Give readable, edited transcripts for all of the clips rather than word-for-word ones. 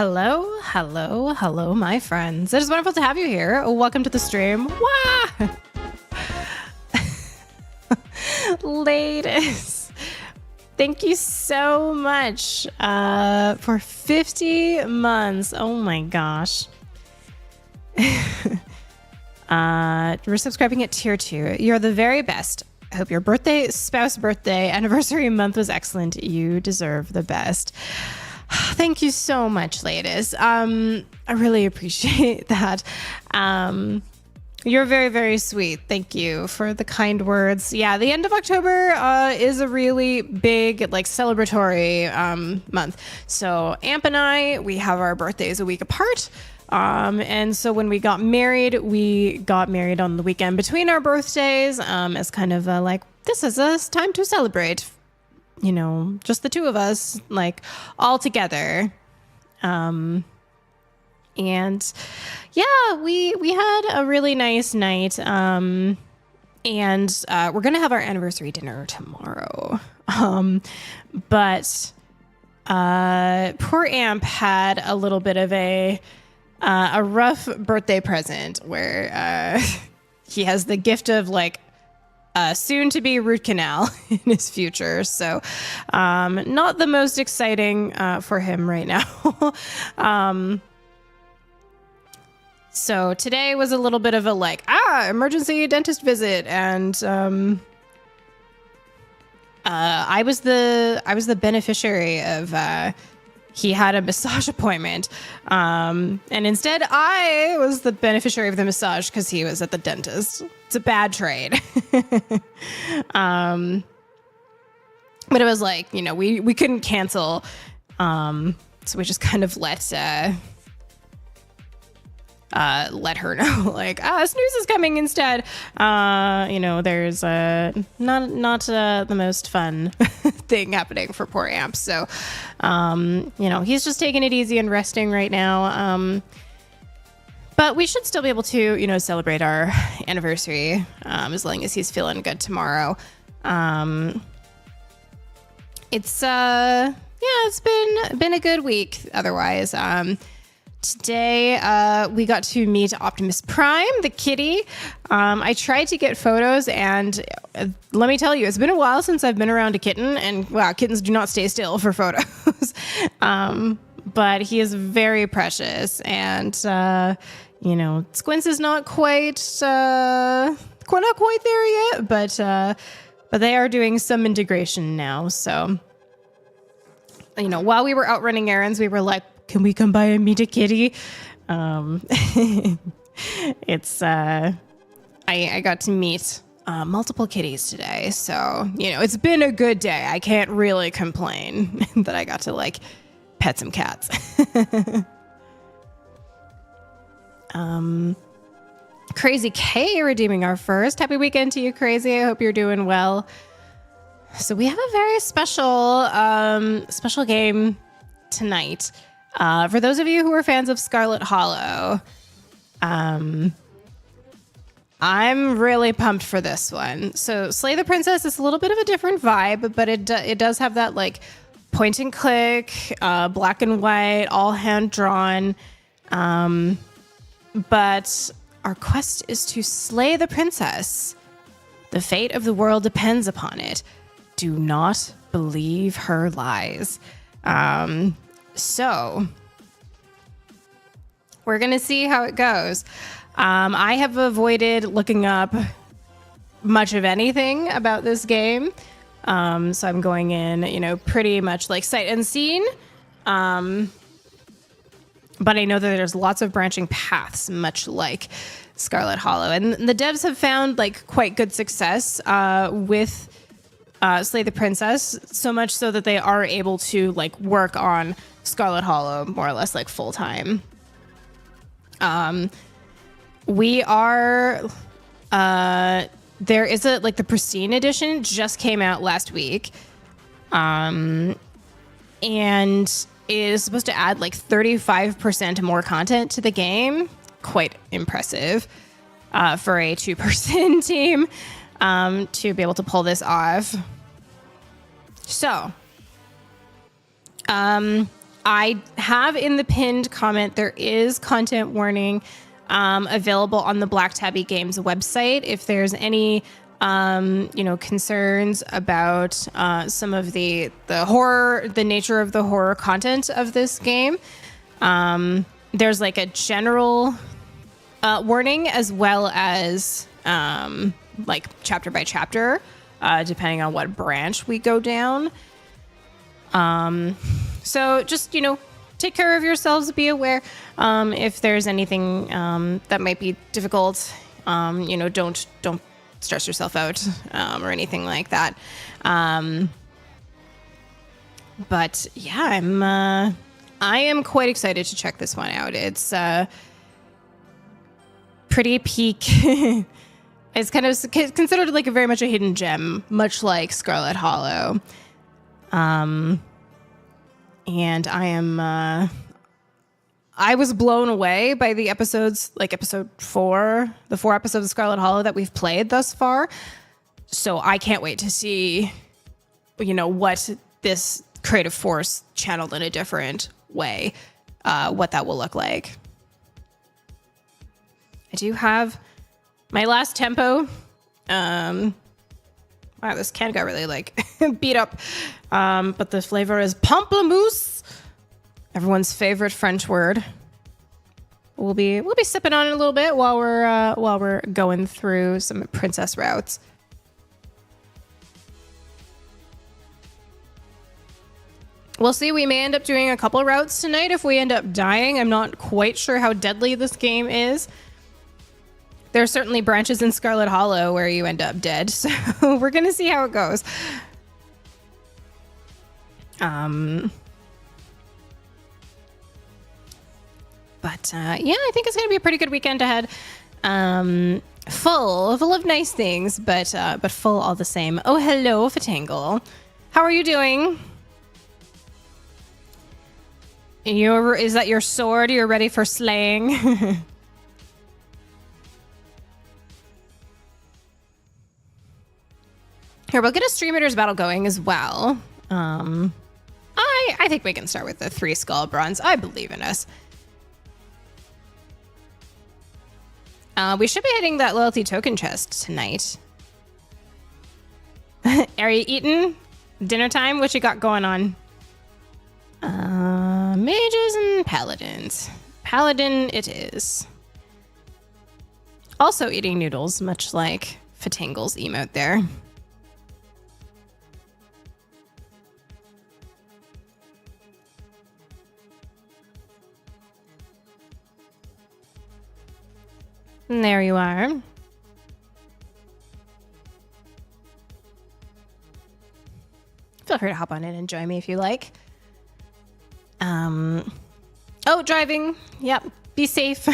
Hello, my friends. It is wonderful to have you here. Welcome to the stream. Wah! Ladies, thank you so much for 50 months. Oh my gosh. We're subscribing at tier 2. You're the very best. I hope your birthday, spouse birthday, anniversary month was excellent. You deserve the best. Thank you so much, ladies. I really appreciate that. You're very, very sweet. Thank you for the kind words. Yeah, the end of October is a really big, celebratory month. So Amp and I, we have our birthdays a week apart. And so when we got married on the weekend between our birthdays, as kind of this is a time to celebrate, just the two of us, all together. And yeah, we had a really nice night. And we're going to have our anniversary dinner tomorrow. But poor Amp had a little bit of a rough birthday present where he has the gift of soon to be root canal in his future. So not the most exciting for him right now. So today was a little bit of a emergency dentist visit, and I was the beneficiary of he had a massage appointment, and instead I was the beneficiary of the massage because he was at the dentist. It's a bad trade. But it was we couldn't cancel, so we just kind of let her know snooze is coming instead. There's not the most fun thing happening for poor Amp. So he's just taking it easy and resting right now. But we should still be able to celebrate our anniversary as long as he's feeling good tomorrow. It's been a good week otherwise. Today, we got to meet Optimus Prime, the kitty. I tried to get photos, and let me tell you, it's been a while since I've been around a kitten, and wow, kittens do not stay still for photos. But he is very precious, and Squints is not quite there yet, but they are doing some integration now. So, while we were out running errands, we were like, can we come by and meet a kitty? It's I got to meet multiple kitties today, so it's been a good day. I can't really complain that I got to pet some cats. Crazy K redeeming our first. Happy weekend to you, Crazy. I hope you're doing well. So we have a very special game tonight. For those of you who are fans of Scarlet Hollow, I'm really pumped for this one. So Slay the Princess is a little bit of a different vibe, but it does have that point and click, black and white, all hand drawn. But our quest is to slay the princess. The fate of the world depends upon it. Do not believe her lies. So we're going to see how it goes. I have avoided looking up much of anything about this game. So I'm going in, pretty much sight unseen. But I know that there's lots of branching paths, much like Scarlet Hollow. And the devs have found quite good success with Slay the Princess, so much so that they are able to work on Scarlet Hollow more or less full time. We are there is the Pristine edition just came out last week, and is supposed to add 35% more content to the game. Quite impressive for a 2-person team to be able to pull this off. So I have in the pinned comment, there is content warning available on the Black Tabby Games website. If there's any, concerns about some of the horror, the nature of the horror content of this game, there's like a general warning as well as like chapter by chapter, depending on what branch we go down. So just, take care of yourselves, be aware. If there's anything that might be difficult, don't stress yourself out or anything like that. But yeah, I am quite excited to check this one out. It's pretty peak. It's kind of considered like very much a hidden gem, much like Scarlet Hollow. And I was blown away by the episodes, like episode 4, the 4 episodes of Scarlet Hollow that we've played thus far. So I can't wait to see, what this creative force channeled in a different way, what that will look like. I do have my last tempo. Wow, this can got really beat up. But the flavor is pamplemousse, everyone's favorite French word. We'll be sipping on it a little bit while we're going through some princess routes. We'll see. We may end up doing a couple routes tonight if we end up dying. I'm not quite sure how deadly this game is. There are certainly branches in Scarlet Hollow where you end up dead, so we're going to see how it goes. But I think it's going to be a pretty good weekend ahead. Full of nice things, but full all the same. Oh, hello, Fatangle. How are you doing? Is that your sword? You're ready for slaying? Here, we'll get a Stream Eater's battle going as well. I think we can start with the 3 skull bronze. I believe in us. We should be hitting that loyalty token chest tonight. Are you eating? Dinner time? What you got going on? Mages and paladins. Paladin it is. Also eating noodles, much like Fatangle's emote there. And there you are. Feel free to hop on in and join me if you like. Oh, driving. Yep. Be safe.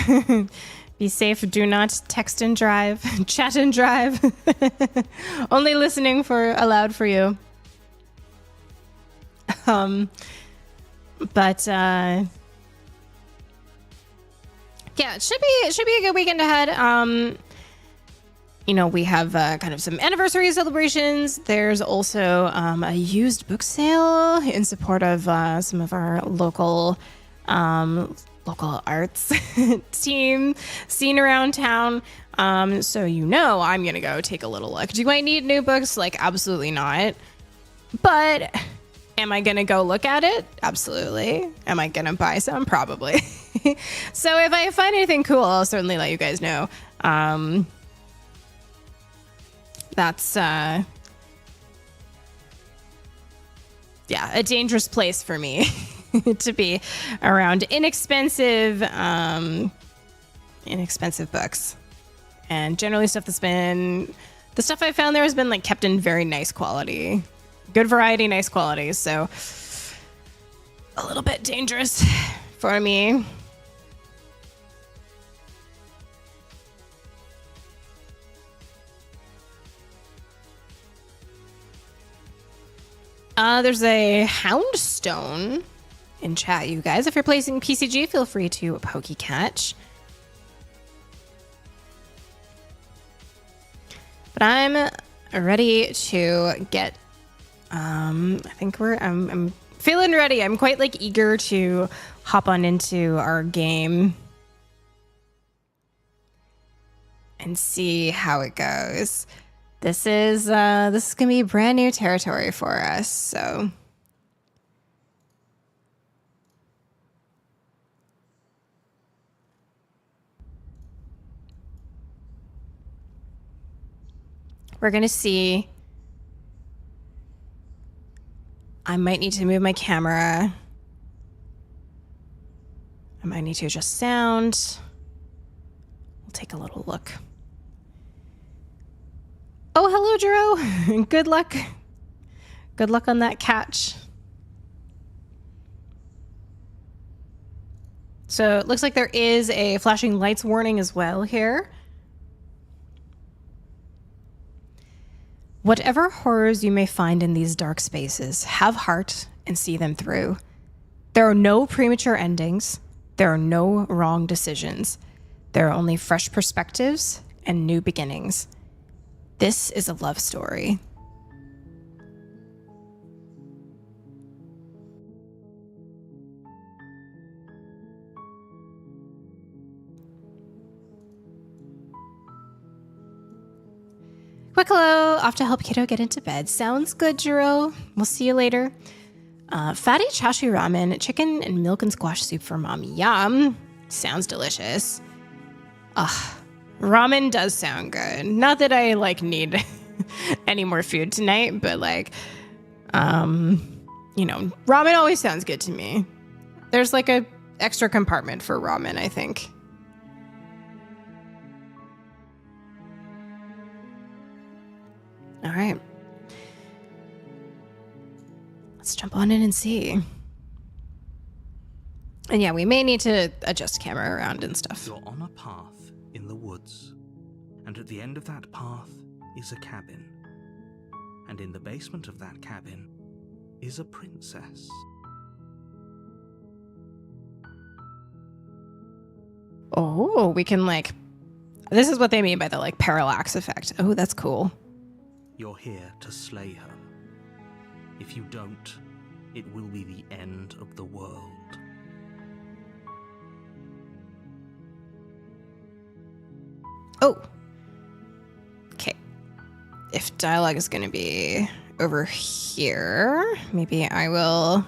Be safe. Do not text and drive. Chat and drive. Only listening allowed for you. Yeah, it should be a good weekend ahead. We have kind of some anniversary celebrations. There's also a used book sale in support of some of our local arts team scene around town. So I'm gonna go take a little look. Do I need new books? Absolutely not. But am I gonna go look at it? Absolutely. Am I gonna buy some? Probably. So if I find anything cool, I'll certainly let you guys know. That's a dangerous place for me to be around inexpensive books, and generally the stuff I found there has been kept in very nice quality, good variety, nice quality. So a little bit dangerous for me. There's a Houndstone in chat, you guys. If you're placing PCG, feel free to Pokecatch. But I'm ready to get. I think I'm Feeling ready. I'm quite like eager to hop on into our game and see how it goes. This is gonna be brand new territory for us, so we're gonna see. I might need to move my camera. I might need to adjust sound. We'll take a little look. Oh, hello, Jero. Good luck. Good luck on that catch. So it looks like there is a flashing lights warning as well here. Whatever horrors you may find in these dark spaces, have heart and see them through. There are no premature endings. There are no wrong decisions. There are only fresh perspectives and new beginnings. This is a love story. Quick hello, off to help kiddo get into bed. Sounds good, Jiro. We'll see you later. Fatty chashu ramen, chicken and milk and squash soup for mom. Yum. Sounds delicious. Ugh, ramen does sound good. Not that I like need any more food tonight, but like, ramen always sounds good to me. There's like a extra compartment for ramen, I think. All right. Let's jump on in and see. And yeah, we may need to adjust camera around and stuff. You're on a path in the woods, and at the end of that path is a cabin. And in the basement of that cabin is a princess. Oh, we can like... This is what they mean by the like parallax effect. Oh, that's cool. You're here to slay her. If you don't, it will be the end of the world. Oh. Okay. If dialogue is going to be over here, maybe I will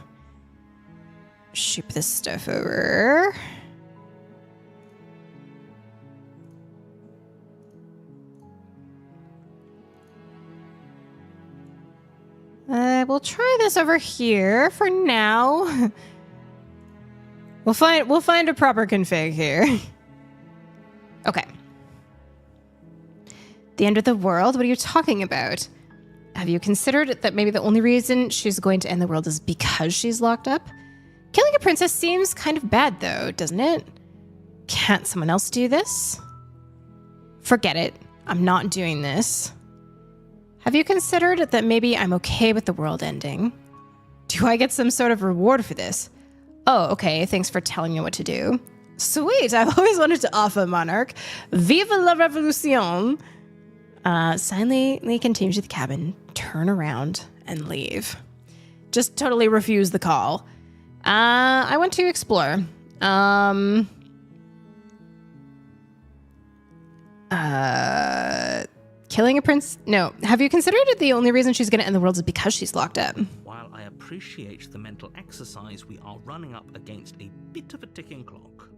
ship this stuff over. We'll try this over here for now. We'll find a proper config here. Okay. The end of the world? What are you talking about? Have you considered that maybe the only reason she's going to end the world is because she's locked up? Killing a princess seems kind of bad though, doesn't it? Can't someone else do this? Forget it. I'm not doing this. Have you considered that maybe I'm okay with the world ending? Do I get some sort of reward for this? Oh, okay, thanks for telling me what to do. Sweet, I've always wanted to offer Monarch. Vive la revolution! Silently continue to the cabin, turn around, and leave. Just totally refuse the call. I want to explore. Killing a prince? No. Have you considered that the only reason she's going to end the world is because she's locked up? While I appreciate the mental exercise, we are running up against a bit of a ticking clock.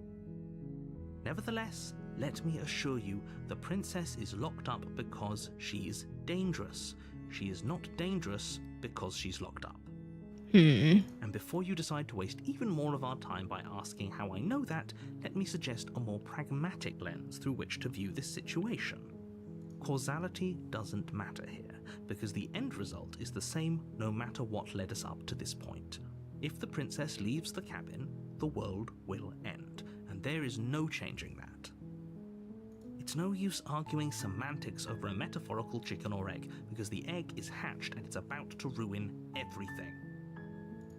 Nevertheless, let me assure you, the princess is locked up because she's dangerous. She is not dangerous because she's locked up. And before you decide to waste even more of our time by asking how I know that, let me suggest a more pragmatic lens through which to view this situation. Causality doesn't matter here, because the end result is the same no matter what led us up to this point. If the princess leaves the cabin, the world will end, and there is no changing that. It's no use arguing semantics over a metaphorical chicken or egg, because the egg is hatched and it's about to ruin everything.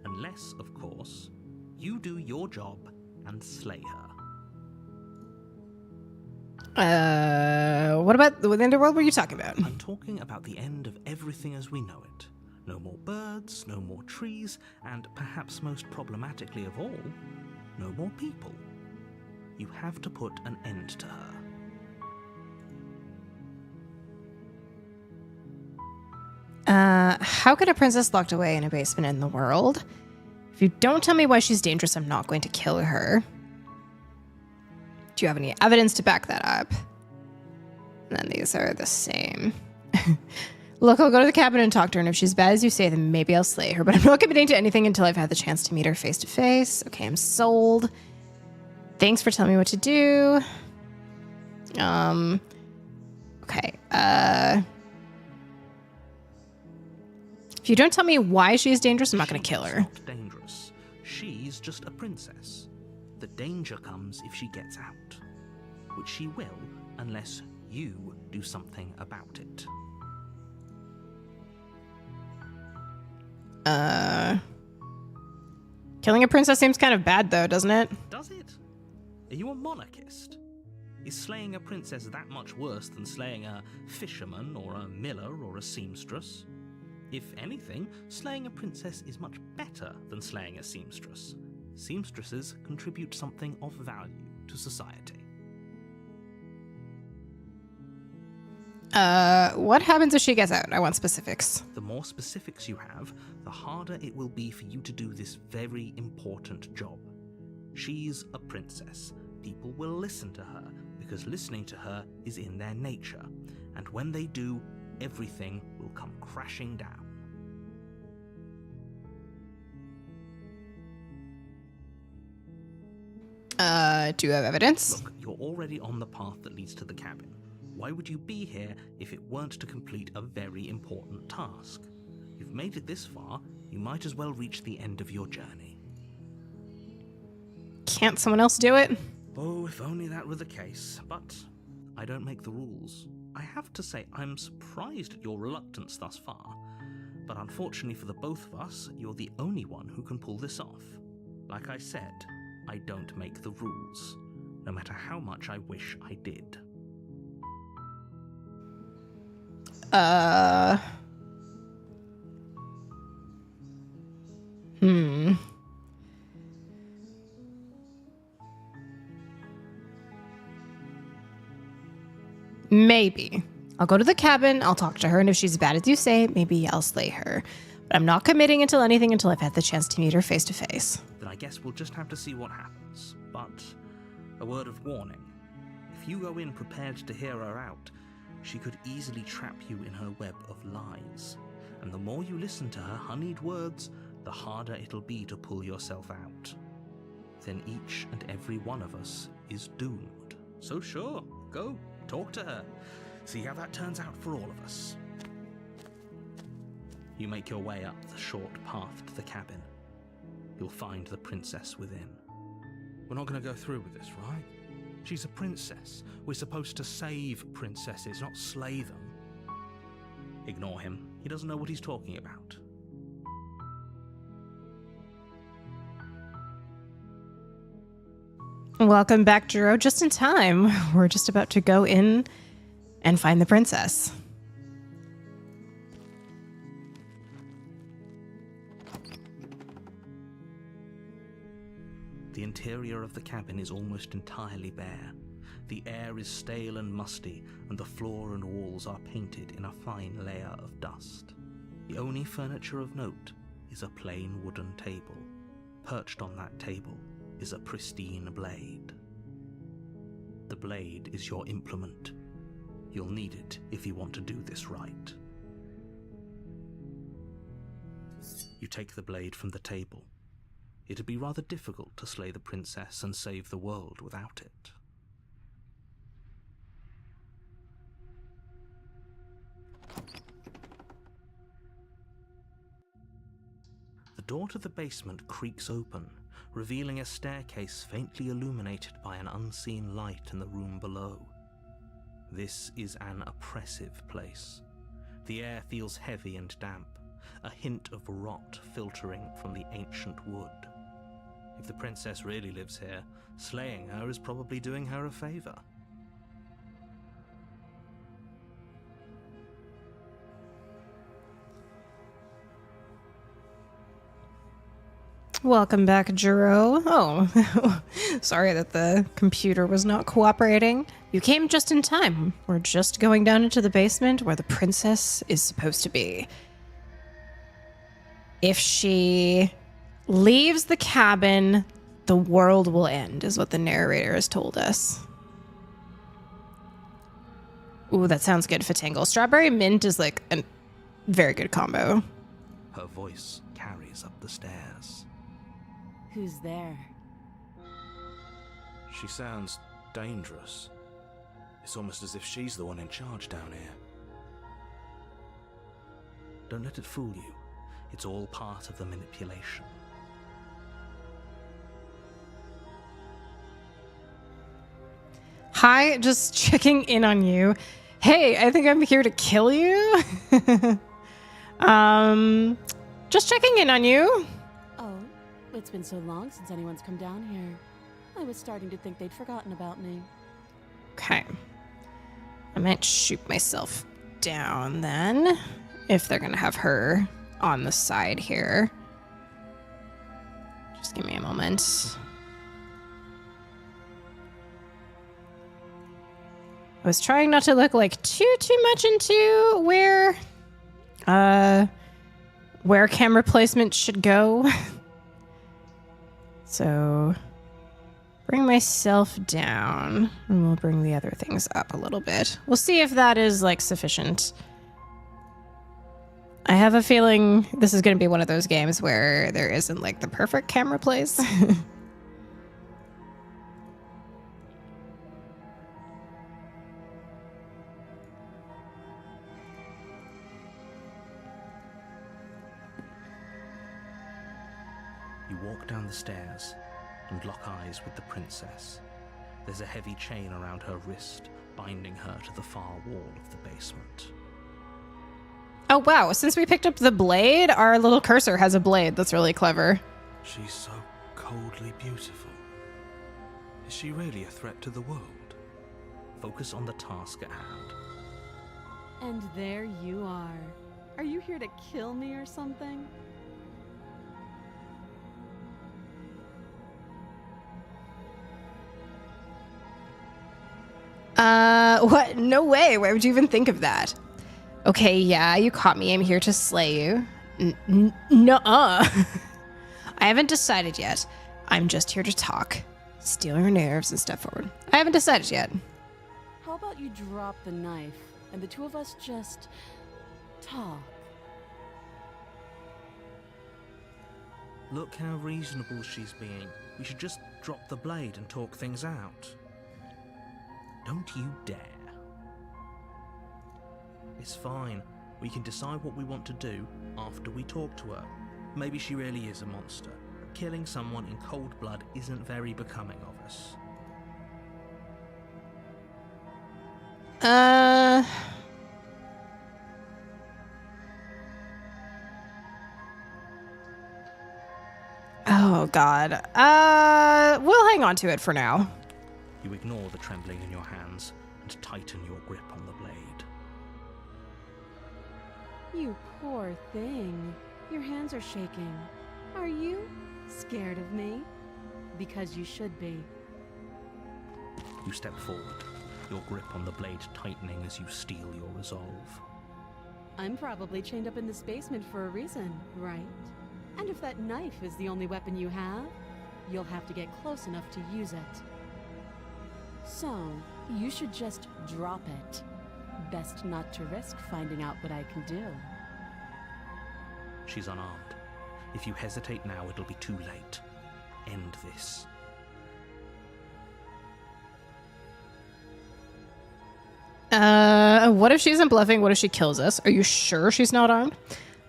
Unless, of course, you do your job and slay her. What about the end of the world? What are you talking about? I'm talking about the end of everything as we know it. No more birds, no more trees, and perhaps most problematically of all, no more people. You have to put an end to her. How could a princess locked away in a basement in the world? If you don't tell me why she's dangerous, I'm not going to kill her. Do you have any evidence to back that up? And then these are the same. Look, I'll go to the cabin and talk to her, and if she's bad as you say, then maybe I'll slay her, but I'm not committing to anything until I've had the chance to meet her face to face. Okay, I'm sold. Thanks for telling me what to do. Okay, if you don't tell me why she is dangerous, I'm not going to kill her. She's not dangerous. She's just a princess. The danger comes if she gets out, which she will unless you do something about it. Killing a princess seems kind of bad, though, doesn't it? Does it? Are you a monarchist? Is slaying a princess that much worse than slaying a fisherman or a miller or a seamstress? If anything, slaying a princess is much better than slaying a seamstress. Seamstresses contribute something of value to society. What happens if she gets out? I want specifics. The more specifics you have, the harder it will be for you to do this very important job. She's a princess. People will listen to her because listening to her is in their nature. And when they do, everything will come crashing down. Do you have evidence? Look, you're already on the path that leads to the cabin. Why would you be here if it weren't to complete a very important task? You've made it this far, you might as well reach the end of your journey. Can't someone else do it? Oh, if only that were the case, but I don't make the rules. I have to say, I'm surprised at your reluctance thus far, but unfortunately for the both of us, you're the only one who can pull this off. Like I said, I don't make the rules, no matter how much I wish I did. Maybe. I'll go to the cabin, I'll talk to her, and if she's bad as you say, maybe I'll slay her. But I'm not committing until I've had the chance to meet her face to face. Then I guess we'll just have to see what happens. But a word of warning. If you go in prepared to hear her out, she could easily trap you in her web of lies. And the more you listen to her honeyed words, the harder it'll be to pull yourself out. Then each and every one of us is doomed. So sure, go, talk to her. See how that turns out for all of us. You make your way up the short path to the cabin. You'll find the princess within. We're not going to go through with this, right? She's a princess. We're supposed to save princesses, not slay them. Ignore him. He doesn't know what he's talking about. Welcome back, Jiro. Just in time. We're just about to go in and find the princess. The interior of the cabin is almost entirely bare. The air is stale and musty, and the floor and walls are painted in a fine layer of dust. The only furniture of note is a plain wooden table. Perched on that table is a pristine blade. The blade is your implement. You'll need it if you want to do this right. You take the blade from the table. It'd be rather difficult to slay the princess and save the world without it. The door to the basement creaks open, revealing a staircase faintly illuminated by an unseen light in the room below. This is an oppressive place. The air feels heavy and damp, a hint of rot filtering from the ancient wood. If the princess really lives here, slaying her is probably doing her a favor. Welcome back, Jiro. Oh, sorry that the computer was not cooperating. You came just in time. We're just going down into the basement where the princess is supposed to be. If she leaves the cabin, the world will end, is what the narrator has told us. Ooh, that sounds good, Fatangle. Strawberry mint is like a very good combo. Her voice carries up the stairs. Who's there? She sounds dangerous. It's almost as if she's the one in charge down here. Don't let it fool you. It's all part of the manipulation. Hi, just checking in on you. Hey, I think I'm here to kill you. Just checking in on you. Oh, it's been so long since anyone's come down here. I was starting to think they'd forgotten about me. Okay. I might shoot myself down then, if they're gonna have her on the side here. Just give me a moment. I was trying not to look like too much into where camera placement should go. So bring myself down and we'll bring the other things up a little bit. We'll see if that is like sufficient. I have a feeling this is going to be one of those games where there isn't like the perfect camera place. You walk down the stairs and lock eyes with the princess. There's a heavy chain around her wrist, binding her to the far wall of the basement. Oh, wow. Since we picked up the blade, our little cursor has a blade. That's really clever. She's so coldly beautiful. Is she really a threat to the world? Focus on the task at hand. And there you are. Are you here to kill me or something? What? No way. Why would you even think of that? Okay, yeah, you caught me. I'm here to slay you. Nuh-uh. I haven't decided yet. I'm just here to talk. Steal your nerves and step forward. I haven't decided yet. How about you drop the knife and the two of us just talk? Look how reasonable she's being. We should just drop the blade and talk things out. Don't you dare. It's fine. We can decide what we want to do after we talk to her. Maybe she really is a monster, but killing someone in cold blood isn't very becoming of us. Oh, God. We'll hang on to it for now. You ignore the trembling in your hands and tighten your grip on the blade. You poor thing. Your hands are shaking. Are you scared of me? Because you should be. You step forward, your grip on the blade tightening as you steel your resolve. I'm probably chained up in this basement for a reason, right? And if that knife is the only weapon you have, you'll have to get close enough to use it. So, you should just drop it. Best not to risk finding out what I can do. She's unarmed. If you hesitate now, it'll be too late. End this. What if she isn't bluffing? What if she kills us? Are you sure she's not armed?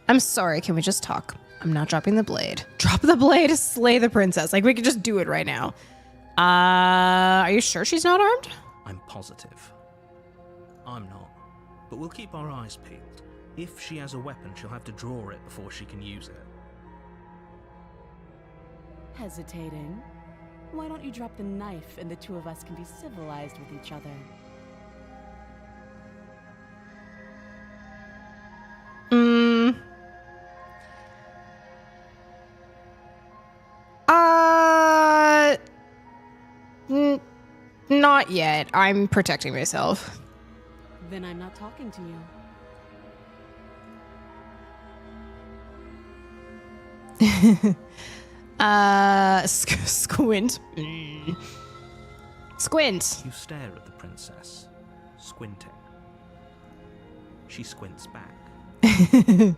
I'm sorry, can we just talk? I'm not dropping the blade. Drop the blade to slay the princess. Like, we could just do it right now. Are you sure she's not armed? I'm positive. I'm not. But we'll keep our eyes peeled. If she has a weapon, she'll have to draw it before she can use it. Hesitating? Why don't you drop the knife and the two of us can be civilized with each other? Not yet. I'm protecting myself. Then I'm not talking to you. Squint. Squint. You stare at the princess, squinting. She squints back. The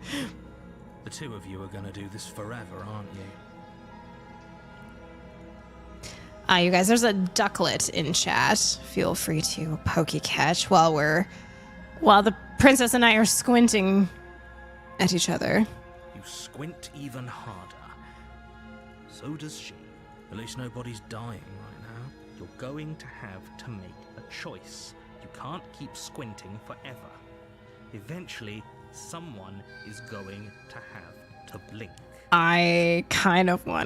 two of you are gonna do this forever, aren't you? You guys, there's a ducklet in chat. Feel free to pokey catch while the princess and I are squinting at each other. You squint even harder. So does she. At least nobody's dying right now. You're going to have to make a choice. You can't keep squinting forever. Eventually, someone is going to have to blink. I kind of want